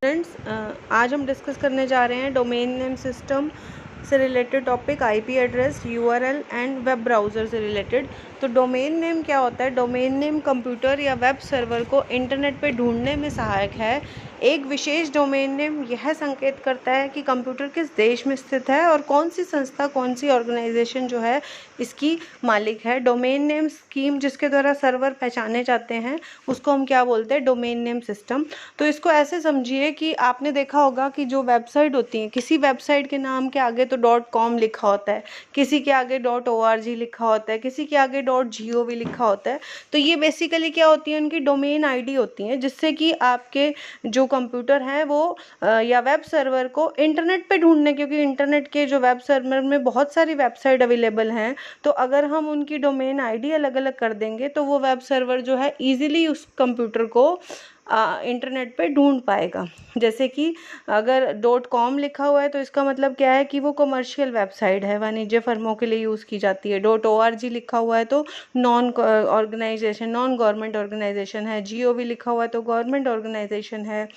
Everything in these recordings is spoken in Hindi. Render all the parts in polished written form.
फ्रेंड्स, आज हम डिस्कस करने जा रहे हैं डोमेन नेम सिस्टम से related topic, IP address, URL and web browser से रिलेटेड। तो डोमेन नेम क्या होता है? डोमेन नेम कंप्यूटर या वेब सर्वर को इंटरनेट पे ढूंढने में सहायक है। एक विशेष डोमेन नेम यह संकेत करता है कि कंप्यूटर किस देश में स्थित है और कौन सी संस्था, कौन सी ऑर्गेनाइजेशन जो है इसकी मालिक है। डोमेन नेम स्कीम जिसके द्वारा सर्वर पहचाने जाते हैं उसको हम क्या बोलते हैं? Domain name system. तो इसको ऐसे समझिए कि आपने देखा होगा कि जो वेबसाइट होती है, किसी वेबसाइट के नाम के आगे तो .com लिखा होता है, किसी के आगे .org लिखा होता है, किसी के आगे .gov लिखा होता है। तो ये बेसिकली क्या होती है? उनकी डोमेन आईडी होती है, जिससे कि आपके जो कंप्यूटर हैं वो या वेब सर्वर को इंटरनेट पे ढूंढने, क्योंकि इंटरनेट के जो वेब सर्वर में बहुत सारी वेबसाइट अवेलेबल हैं, तो अगर हम उनकी डोमेन आईडी अलग अलग कर देंगे तो वो वेब सर्वर जो है ईजिली उस कंप्यूटर को इंटरनेट पे ढूंढ पाएगा। जैसे कि अगर .com लिखा हुआ है तो इसका मतलब क्या है कि वो कमर्शियल वेबसाइट है, वाणिज्य फर्मों के लिए यूज़ की जाती है। .org लिखा हुआ है तो नॉन गवर्नमेंट ऑर्गेनाइजेशन है। GOV लिखा हुआ है तो गवर्नमेंट ऑर्गेनाइजेशन है।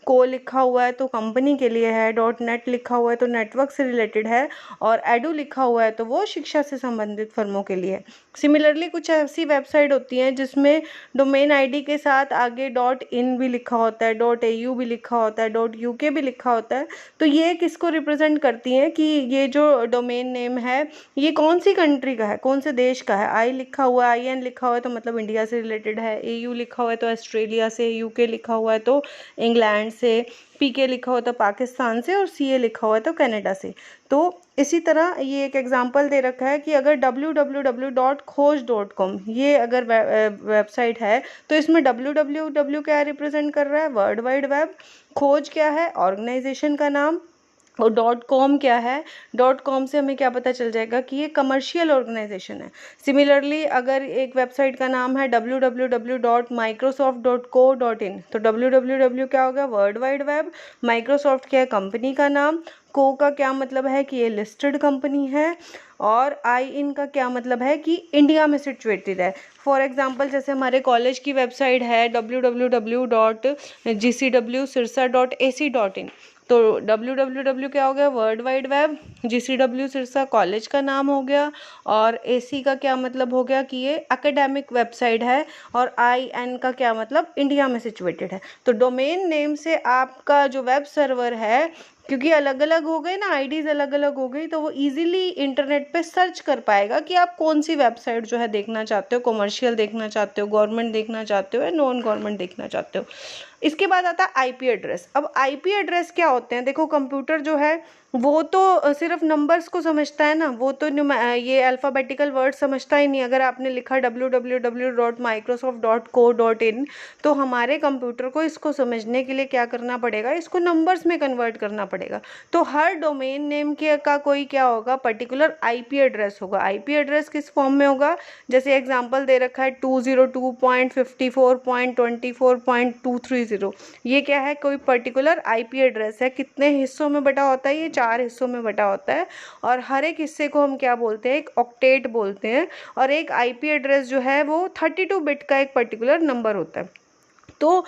को लिखा हुआ है तो कंपनी के लिए है। .net लिखा हुआ है तो नेटवर्क से रिलेटेड है। और एडू लिखा हुआ है तो वो शिक्षा से संबंधित फर्मों के लिए है। सिमिलरली कुछ ऐसी वेबसाइट होती हैं जिसमें डोमेन आईडी के साथ आगे .in भी लिखा होता है, .au भी लिखा होता है, .uk भी लिखा होता है। तो ये किसको रिप्रेजेंट करती हैं कि ये जो डोमेन नेम है ये कौन सी कंट्री का है, कौन से देश का है। आई लिखा हुआ है, IN लिखा हुआ है तो मतलब इंडिया से रिलेटेड है। AU लिखा हुआ है तो ऑस्ट्रेलिया से, UK लिखा हुआ है तो इंग्लैंड से, PK लिखा हुआ तो पाकिस्तान से और CA लिखा हुआ है तो कनाडा से। तो इसी तरह ये एक एग्जांपल दे रखा है कि अगर www.खोज.com ये अगर वेबसाइट है तो इसमें www क्या रिप्रेजेंट कर रहा है? World wide web. खोज क्या है? ऑर्गेनाइजेशन का नाम। और .com क्या है? .com से हमें क्या पता चल जाएगा कि ये कमर्शियल ऑर्गेनाइजेशन है। सिमिलरली अगर एक वेबसाइट का नाम है www.microsoft.co.in तो www क्या होगा? World wide web. माइक्रोसॉफ्ट क्या है? कंपनी का नाम। को का क्या मतलब है कि ये लिस्टेड कंपनी है। और IN का क्या मतलब है कि इंडिया में सिचुएटेड है। फॉर एग्जांपल जैसे हमारे कॉलेज की वेबसाइट है www.gcwsirsa.ac.in तो www क्या हो गया? World wide web. GCW Sirsa college का नाम हो गया। और AC का क्या मतलब हो गया कि ये एकेडमिक वेबसाइट है। और IN का क्या मतलब? इंडिया में सिचुएटेड है। तो डोमेन नेम से आपका जो वेब सर्वर है, क्योंकि अलग अलग हो गए ना, आईडीज अलग अलग हो गई, तो वो इजीली इंटरनेट पे सर्च कर पाएगा कि आप कौन सी वेबसाइट जो है देखना चाहते हो, कमर्शियल देखना चाहते हो, गवर्नमेंट देखना चाहते हो या नॉन गवर्नमेंट देखना चाहते हो। इसके बाद आता है आईपी एड्रेस। अब आईपी एड्रेस क्या होते हैं? देखो कंप्यूटर जो है वो तो सिर्फ नंबर्स को समझता है ना, वो तो ये अल्फ़ाबेटिकल वर्ड समझता ही नहीं। अगर आपने लिखा www.microsoft.co.in तो हमारे कंप्यूटर को इसको समझने के लिए क्या करना पड़ेगा? इसको नंबर्स में कन्वर्ट करना पड़ेगा। तो हर डोमेन नेम के का कोई क्या होगा? पर्टिकुलर आईपी एड्रेस होगा। आईपी एड्रेस किस फॉर्म में होगा? जैसे एग्जांपल दे रखा है 202.54.24.230। ये क्या है? कोई पर्टिकुलर आईपी एड्रेस है। कितने हिस्सों में बटा होता है? ये 4 हिस्सों में बटा होता है। और हर एक हिस्से को हम क्या बोलते हैं? एक ऑक्टेट बोलते हैं। और एक आईपी एड्रेस जो है वो 32 बिट का एक पर्टिकुलर नंबर होता है। तो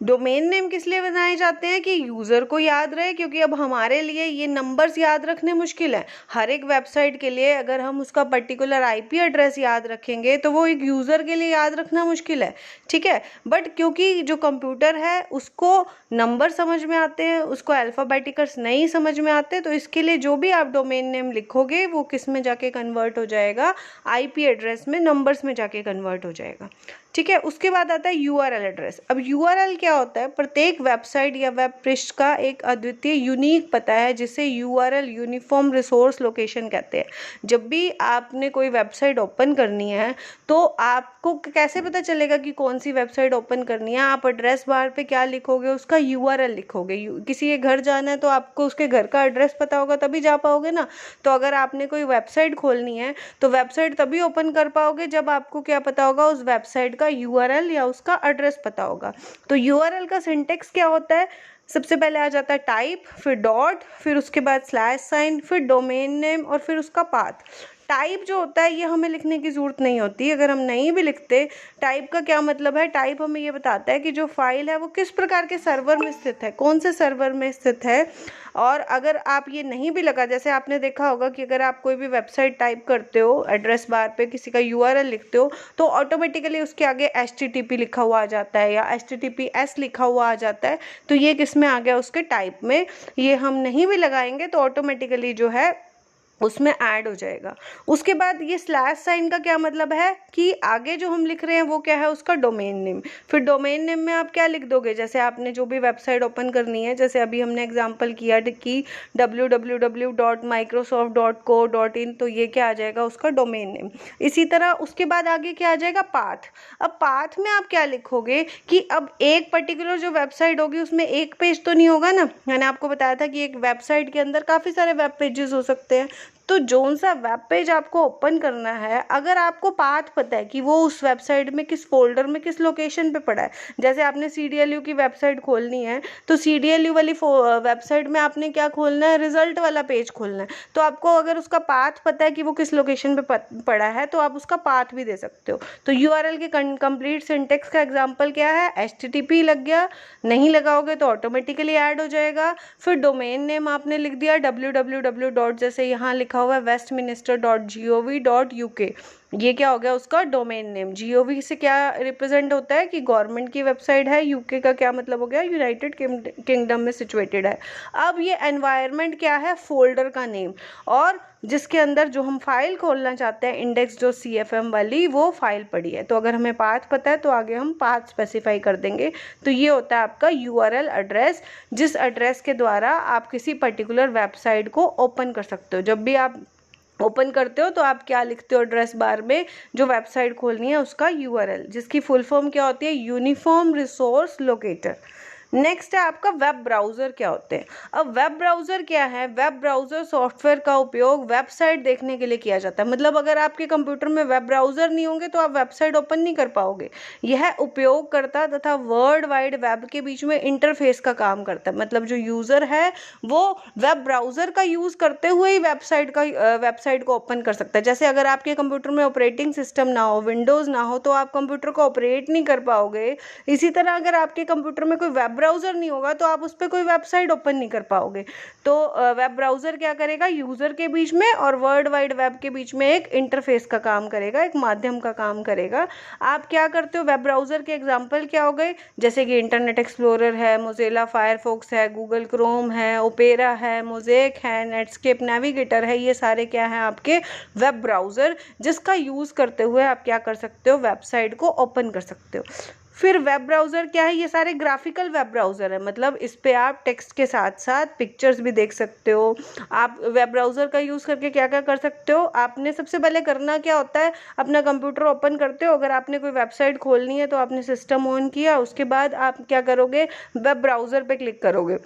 डोमेन नेम किस लिए बनाए जाते हैं? कि यूज़र को याद रहे, क्योंकि अब हमारे लिए ये नंबर्स याद रखने मुश्किल है। हर एक वेबसाइट के लिए अगर हम उसका पर्टिकुलर आईपी एड्रेस याद रखेंगे तो वो एक यूज़र के लिए याद रखना मुश्किल है, ठीक है। बट क्योंकि जो कंप्यूटर है उसको नंबर समझ में आते हैं, उसको अल्फ़ाबेटिकल्स नहीं समझ में आते, तो इसके लिए जो भी आप डोमेन नेम लिखोगे वो किस में जाके कन्वर्ट हो जाएगा? आईपी एड्रेस में, नंबर्स में जाके कन्वर्ट हो जाएगा, ठीक है। उसके बाद आता है यूआरएल एड्रेस। अब यूआरएल क्या होता है? प्रत्येक वेबसाइट या वेब पृष्ठ का एक अद्वितीय यूनिक पता है, जिसे यूआरएल यूनिफॉर्म रिसोर्स लोकेशन कहते हैं। जब भी आपने कोई वेबसाइट ओपन करनी है तो आपको कैसे पता चलेगा कि कौन सी वेबसाइट ओपन करनी है? आप एड्रेस बार पे क्या लिखोगे? उसका यूआरएल लिखोगे। किसी के घर जाना है तो आपको उसके घर का एड्रेस पता होगा तभी जा पाओगे ना। तो अगर आपने कोई वेबसाइट खोलनी है तो वेबसाइट तभी ओपन कर पाओगे जब आपको क्या पता होगा? उस वेबसाइट का यूआरएल या उसका एड्रेस पता होगा। तो यूआरएल का सिंटेक्स क्या होता है? सबसे पहले आ जाता है टाइप, फिर डॉट, फिर उसके बाद स्लैश साइन, फिर डोमेन नेम और फिर उसका पाथ। टाइप जो होता है ये हमें लिखने की ज़रूरत नहीं होती, अगर हम नहीं भी लिखते। टाइप का क्या मतलब है, टाइप हमें ये बताता है कि जो फाइल है वो किस प्रकार के सर्वर में स्थित है, कौन से सर्वर में स्थित है। और अगर आप ये नहीं भी लगा, जैसे आपने देखा होगा कि अगर आप कोई भी वेबसाइट टाइप करते हो, एड्रेस बार पे किसी का यूआरएल लिखते हो, तो ऑटोमेटिकली उसके आगे HTTP लिखा हुआ आ जाता है या HTTPS लिखा हुआ आ जाता है। तो ये किस में आ गया, उसके टाइप में। ये हम नहीं भी लगाएंगे तो ऑटोमेटिकली जो है उसमें ऐड हो जाएगा। उसके बाद ये स्लैश साइन का क्या मतलब है कि आगे जो हम लिख रहे हैं वो क्या है, उसका डोमेन नेम। फिर डोमेन नेम में आप क्या लिख दोगे, जैसे आपने जो भी वेबसाइट ओपन करनी है, जैसे अभी हमने एग्जांपल किया कि www.microsoft.co.in, तो ये क्या आ जाएगा, उसका डोमेन नेम। इसी तरह उसके बाद आगे क्या आ जाएगा, पाथ। अब पाथ में आप क्या लिखोगे कि अब एक पर्टिकुलर जो वेबसाइट होगी उसमें एक पेज तो नहीं होगा ना। मैंने आपको बताया था कि एक वेबसाइट के अंदर काफ़ी सारे वेब पेजेस हो सकते हैं। तो जोन सा वेब पेज आपको ओपन करना है, अगर आपको पाथ पता है कि वो उस वेबसाइट में किस फोल्डर में किस लोकेशन पे पड़ा है, जैसे आपने CDLU की वेबसाइट खोलनी है तो CDLU वाली वेबसाइट में आपने क्या खोलना है, रिजल्ट वाला पेज खोलना है। तो आपको अगर उसका पाथ पता है कि वो किस लोकेशन पे पड़ा है तो आप उसका पाथ भी दे सकते हो। तो URL के कंप्लीट सिंटेक्स का एग्जाम्पल क्या है, HTTP लग गया, नहीं लगाओगे तो ऑटोमेटिकली ऐड हो जाएगा। फिर डोमेन नेम आपने लिख दिया www. जैसे यहाँ लिखा हुआ है westminster.gov.uk, ये क्या हो गया, उसका डोमेन नेम। GOV से क्या रिप्रेजेंट होता है कि गवर्नमेंट की वेबसाइट है, UK का क्या मतलब हो गया, यूनाइटेड किंगडम में सिचुएटेड है। अब ये एनवायरनमेंट क्या है, फोल्डर का नेम, और जिसके अंदर जो हम फाइल खोलना चाहते हैं index.cfm वाली, वो फाइल पड़ी है। तो अगर हमें पाथ पता है तो आगे हम पाथ स्पेसिफाई कर देंगे। तो ये होता है आपका URL एड्रेस, जिस एड्रेस के द्वारा आप किसी पर्टिकुलर वेबसाइट को ओपन कर सकते हो। जब भी आप ओपन करते हो तो आप क्या लिखते हो एड्रेस बार में, जो वेबसाइट खोलनी है उसका URL, जिसकी फुल फॉर्म क्या होती है, यूनिफॉर्म रिसोर्स लोकेटर। नेक्स्ट है आपका वेब ब्राउज़र क्या होते हैं। अब वेब ब्राउज़र क्या है, वेब ब्राउज़र सॉफ्टवेयर का उपयोग वेबसाइट देखने के लिए किया जाता है। मतलब अगर आपके कंप्यूटर में वेब ब्राउज़र नहीं होंगे तो आप वेबसाइट ओपन नहीं कर पाओगे। यह उपयोगकर्ता तथा वर्ल्ड वाइड वेब के बीच में इंटरफेस का काम करता है। मतलब जो यूज़र है वो वेब ब्राउज़र का यूज़ करते हुए ही वेबसाइट को ओपन कर सकता है। जैसे अगर आपके कंप्यूटर में ऑपरेटिंग सिस्टम ना हो, विंडोज़ ना हो, तो आप कंप्यूटर को ऑपरेट नहीं कर पाओगे। इसी तरह अगर आपके कंप्यूटर में कोई वेब ब्राउज़र नहीं होगा तो आप उस पर कोई वेबसाइट ओपन नहीं कर पाओगे। तो वेब ब्राउज़र क्या करेगा, यूज़र के बीच में और वर्ल्ड वाइड वेब के बीच में एक इंटरफेस का काम करेगा, एक माध्यम का काम करेगा। आप क्या करते हो, वेब ब्राउज़र के एग्जाम्पल क्या हो गए, जैसे कि इंटरनेट एक्सप्लोरर है, मोज़िला फायरफॉक्स है, गूगल क्रोम है, ओपेरा है, मोज़ेक है, नेटस्केप नेविगेटर है। ये सारे क्या हैं, आपके वेब ब्राउज़र, जिसका यूज़ करते हुए आप क्या कर सकते हो, वेबसाइट को ओपन कर सकते हो। फिर वेब ब्राउज़र क्या है, ये सारे ग्राफिकल वेब ब्राउज़र है। मतलब इस पे आप टेक्स्ट के साथ साथ पिक्चर्स भी देख सकते हो। आप वेब ब्राउज़र का यूज़ करके क्या क्या कर सकते हो, आपने सबसे पहले करना क्या होता है, अपना कंप्यूटर ओपन करते हो। अगर आपने कोई वेबसाइट खोलनी है तो आपने सिस्टम ऑन किया, उसके बाद आप क्या करोगे, वेब ब्राउज़र पे क्लिक करोगे।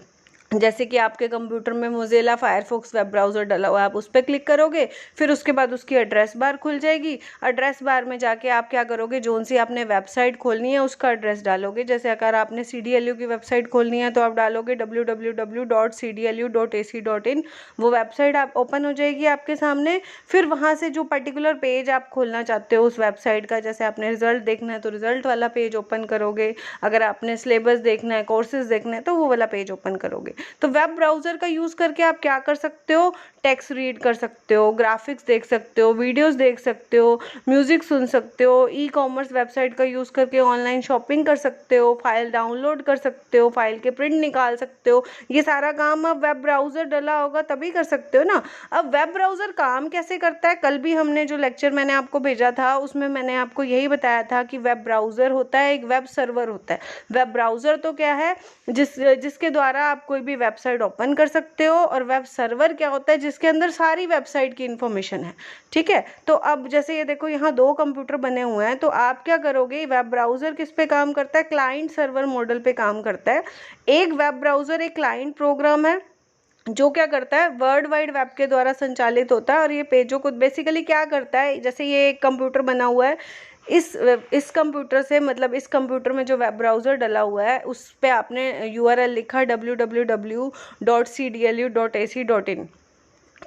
जैसे कि आपके कंप्यूटर में मोज़िला फायरफॉक्स वेब ब्राउज़र डला हुआ है, आप उस पर क्लिक करोगे, फिर उसके बाद उसकी एड्रेस बार खुल जाएगी। एड्रेस बार में जाके आप क्या करोगे, जोन सी आपने वेबसाइट खोलनी है उसका एड्रेस डालोगे। जैसे अगर आपने CDLU की वेबसाइट खोलनी है तो आप डालोगे www.cdlu.ac.in, वो वेबसाइट आप ओपन हो जाएगी आपके सामने। फिर वहाँ से जो पर्टिकुलर पेज आप खोलना चाहते हो उस वेबसाइट का, जैसे आपने रिजल्ट देखना है तो रिजल्ट वाला पेज ओपन करोगे, अगर आपने सिलेबस देखना है, कोर्सेज देखना है तो वो वाला पेज ओपन करोगे। तो वेब ब्राउज़र का यूज़ करके आप क्या कर सकते हो, टेक्स्ट रीड कर सकते हो, ग्राफिक्स देख सकते हो, वीडियोस देख सकते हो, म्यूज़िक सुन सकते हो, ई-कॉमर्स वेबसाइट का यूज़ करके ऑनलाइन शॉपिंग कर सकते हो, फाइल डाउनलोड कर सकते हो, फाइल के प्रिंट निकाल सकते हो। ये सारा काम अब वेब ब्राउज़र डला होगा तभी कर सकते हो ना। अब वेब ब्राउज़र काम कैसे करता है, कल भी हमने जो लेक्चर मैंने आपको भेजा था उसमें मैंने आपको यही बताया था कि वेब ब्राउज़र होता है एक वेब सर्वर होता है। वेब ब्राउज़र तो क्या है, जिसके द्वारा आप कोई भी वेबसाइट ओपन कर सकते हो, और वेब सर्वर क्या होता है, जिसके अंदर सारी वेबसाइट की इंफॉर्मेशन है। ठीक है, तो अब जैसे ये देखो यहाँ दो कंप्यूटर बने हुए हैं, तो आप क्या करोगे, वेब ब्राउज़र किस पे काम करता है, क्लाइंट सर्वर मॉडल पे काम करता है। एक वेब ब्राउज़र एक क्लाइंट प्रोग्राम है जो क्या करता है, वर्ल्ड वाइड वेब के द्वारा संचालित होता है, और ये पेजों को बेसिकली क्या करता है, जैसे ये एक कंप्यूटर बना हुआ है, इस कंप्यूटर से, मतलब इस कंप्यूटर में जो वेब ब्राउज़र डला हुआ है उस पे आपने URL लिखा www.cdlu.ac.in।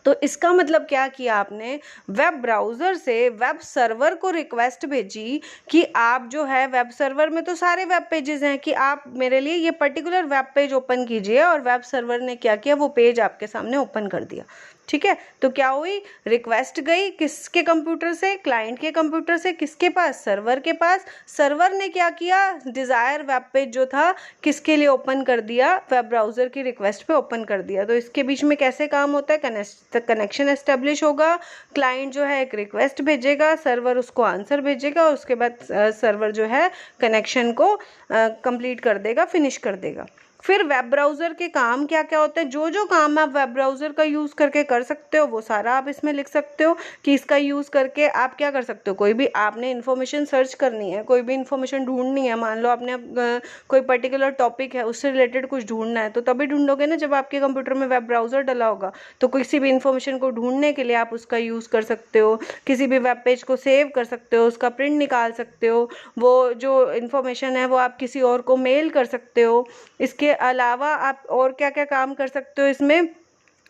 तो इसका मतलब क्या किया आपने, वेब ब्राउज़र से वेब सर्वर को रिक्वेस्ट भेजी कि आप जो है वेब सर्वर में तो सारे वेब पेजेस हैं कि आप मेरे लिए ये पर्टिकुलर वेब पेज ओपन कीजिए, और वेब सर्वर ने क्या किया, वो पेज आपके सामने ओपन कर दिया। ठीक है, तो क्या हुई, रिक्वेस्ट गई किसके कंप्यूटर से, क्लाइंट के कंप्यूटर से, किसके पास, सर्वर के पास। सर्वर ने क्या किया, डिज़ायर वेब पेज जो था किसके लिए ओपन कर दिया, वेब ब्राउज़र की रिक्वेस्ट पे ओपन कर दिया। तो इसके बीच में कैसे काम होता है, कनेक्शन एस्टेब्लिश होगा, क्लाइंट जो है एक रिक्वेस्ट भेजेगा, सर्वर उसको आंसर भेजेगा, और उसके बाद सर्वर जो है कनेक्शन को कंप्लीट कर देगा, फिनिश कर देगा। फिर वेब ब्राउज़र के काम क्या क्या होते हैं, जो जो काम आप वेब ब्राउज़र का यूज़ करके कर सकते हो वो सारा आप इसमें लिख सकते हो कि इसका यूज़ करके आप क्या कर सकते हो। कोई भी आपने इन्फॉर्मेशन सर्च करनी है, कोई भी इन्फॉर्मेशन ढूंढनी है, मान लो आपने कोई पर्टिकुलर टॉपिक है उससे रिलेटेड कुछ ढूंढना है, तो तभी ढूंढोगे ना जब आपके कंप्यूटर में वेब ब्राउज़र डला होगा। तो किसी भी इन्फॉर्मेशन को ढूंढने के लिए आप उसका यूज़ कर सकते हो, किसी भी वेब पेज को सेव कर सकते हो, उसका प्रिंट निकाल सकते हो, वो जो इन्फॉर्मेशन है वो आप किसी और को मेल कर सकते हो। इसके अलावा आप और क्या क्या काम कर सकते हो इसमें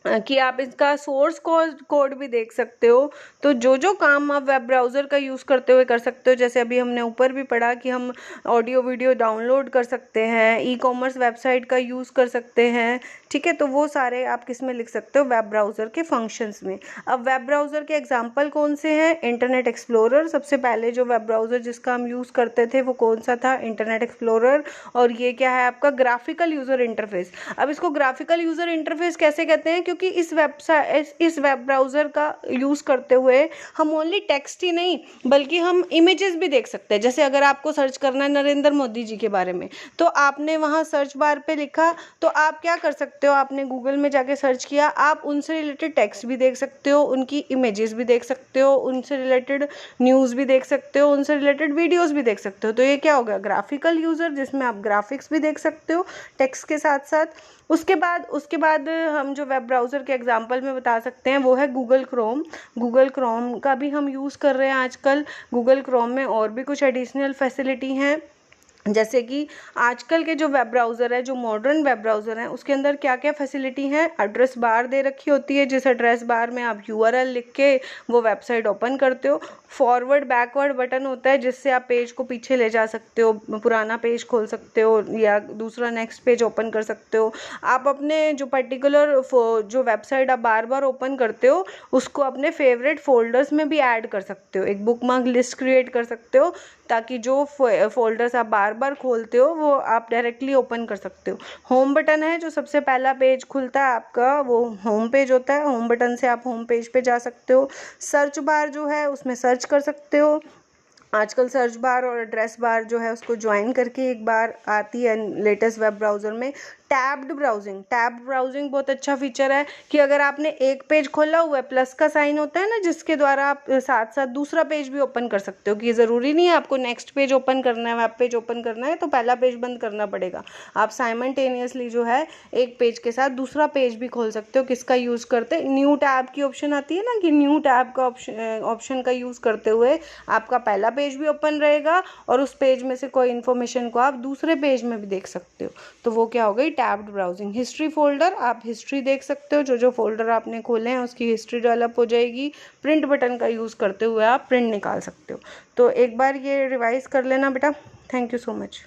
कि आप इसका सोर्स कोड भी देख सकते हो। तो जो जो काम आप वेब ब्राउज़र का यूज़ करते हुए कर सकते हो, जैसे अभी हमने ऊपर भी पढ़ा कि हम ऑडियो वीडियो डाउनलोड कर सकते हैं, ई कॉमर्स वेबसाइट का यूज़ कर सकते हैं। ठीक है, तो वो सारे आप किस में लिख सकते हो, वेब ब्राउज़र के फंक्शंस में। अब वेब ब्राउज़र के एग्जांपल कौन से हैं, इंटरनेट एक्सप्लोरर, सबसे पहले जो वेब ब्राउज़र जिसका हम यूज़ करते थे वो कौन सा था, इंटरनेट एक्सप्लोरर। और ये क्या है आपका, ग्राफिकल यूज़र इंटरफेस। अब इसको ग्राफिकल यूज़र इंटरफेस कैसे कहते हैं, क्योंकि इस वेब ब्राउज़र का यूज़ करते हुए हम ओनली टेक्स्ट ही नहीं बल्कि हम इमेजेस भी देख सकते हैं। जैसे अगर आपको सर्च करना है नरेंद्र मोदी जी के बारे में, तो आपने वहाँ सर्च बार पे लिखा, तो आप क्या कर सकते हो, आपने गूगल में जाके सर्च किया, आप उनसे रिलेटेड टेक्स्ट भी देख सकते हो, उनकी इमेजेस भी देख सकते हो, उनसे रिलेटेड न्यूज़ भी देख सकते हो, उनसे रिलेटेड वीडियोज़ भी देख सकते हो। तो ये क्या हो गया, ग्राफिकल यूज़र, जिसमें आप ग्राफिक्स भी देख सकते हो टेक्स्ट के साथ साथ। उसके बाद हम जो वेब ब्राउज़र के एग्जांपल में बता सकते हैं वो है गूगल क्रोम। गूगल क्रोम का भी हम यूज़ कर रहे हैं आजकल। गूगल क्रोम में और भी कुछ एडिशनल फैसिलिटी हैं, जैसे कि आजकल के जो वेब ब्राउज़र है, जो मॉडर्न वेब ब्राउज़र हैं, उसके अंदर क्या क्या फैसिलिटी है, एड्रेस बार दे रखी होती है, जिस एड्रेस बार में आप URL लिख के वो वेबसाइट ओपन करते हो। फॉरवर्ड बैकवर्ड बटन होता है जिससे आप पेज को पीछे ले जा सकते हो, पुराना पेज खोल सकते हो या दूसरा नेक्स्ट पेज ओपन कर सकते हो। आप अपने जो पर्टिकुलर जो वेबसाइट आप बार बार ओपन करते हो उसको अपने फेवरेट फोल्डर्स में भी ऐड कर सकते हो, एक बुकमार्क लिस्ट क्रिएट कर सकते हो, ताकि जो फोल्डर्स आप बार बार खोलते हो वो आप डायरेक्टली ओपन कर सकते हो। होम बटन है, जो सबसे पहला पेज खुलता है आपका वो होम पेज होता है, होम बटन से आप होम पेज पे जा सकते हो। सर्च बार जो है उसमें सर्च कर सकते हो, आजकल सर्च बार और एड्रेस बार जो है उसको ज्वाइन करके एक बार आती है लेटेस्ट वेब ब्राउज़र में। टैब्ड ब्राउजिंग बहुत अच्छा फीचर है कि अगर आपने एक पेज खोला हुआ है, प्लस का साइन होता है ना, जिसके द्वारा आप साथ साथ दूसरा पेज भी ओपन कर सकते हो, कि ज़रूरी नहीं है आपको नेक्स्ट पेज ओपन करना है, वेब पेज ओपन करना है तो पहला पेज बंद करना पड़ेगा। आप साइमल्टेनियसली जो है एक पेज के साथ दूसरा पेज भी खोल सकते हो। किसका यूज़ करते, न्यू टैब की ऑप्शन आती है ना, कि न्यू टैब का ऑप्शन का यूज़ करते हुए आपका पहला पेज भी ओपन रहेगा और उस पेज में से कोई इन्फॉर्मेशन को आप दूसरे पेज में भी देख सकते हो। तो वो क्या हो गई, टैब्ड ब्राउजिंग। हिस्ट्री फोल्डर, आप हिस्ट्री देख सकते हो, जो जो फोल्डर आपने खोले हैं उसकी हिस्ट्री डेवलप हो जाएगी। प्रिंट बटन का यूज़ करते हुए आप प्रिंट निकाल सकते हो। तो एक बार ये रिवाइज कर लेना बेटा। Thank you so much.